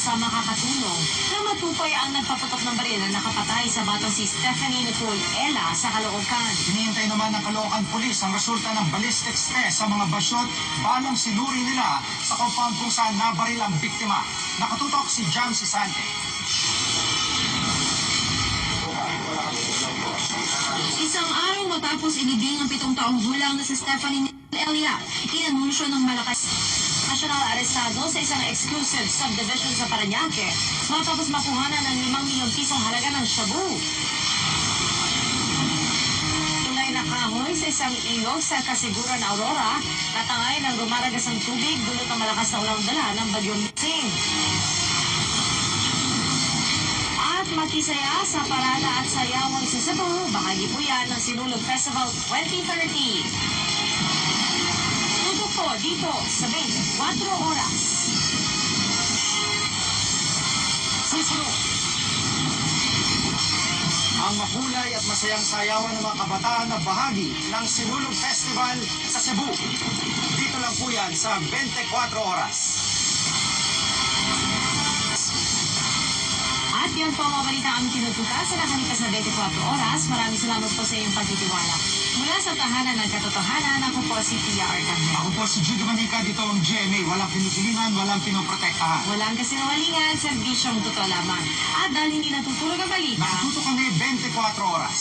sa makakatulong na matukoy ang nagpaputok ng baril na nakapatay sa batang si Stephanie Nicole Ella sa Caloocan. Hinihintay naman ng Caloocan Police ang resulta ng ballistics test sa mga basyot balang sinuri nila sa compound kung saan nabaril ang biktima. Nakatutok si Jam Sisante. Isang araw matapos ilibing ang 7 taong gulang na si Stephanie Elia, inanunsyo ng Malakas National arestado sa isang exclusive subdivision sa Parañaque matapos makuhanan ng 5 milyong pisong halaga ng shabu. Tulay na kahoy sa isang ilog sa Kasiguran, Aurora, natangay ng rumaragas ng tubig dulot ng malakas na ulang dala ng bagyong Sing. At makisaya sa parada at sayawan sa Cebu, bahagi po yan ng Sinulog Festival 2030. Tutok po dito sa 24 oras. Susunod. Ang makulay at masayang sayawan ng mga kabataan na bahagi ng Sinulog Festival sa Cebu. Dito lang po yan sa 24 oras. At yan po ang mga balita aming tinutukas sa nakalipas na 24 oras. Maraming salamat po sa iyong pagtitiwala. Mula sa tahanan ng katotohanan, ako po si Tia Arcangel. Ako po si Judy Manica, dito ang GMA. Walang pinutulingan, walang pinoprotektahan. Walang kasinungalingan, serbisyong totoo lamang. At dahil hindi natutulog ang balita, Nakatuto kami 24 oras.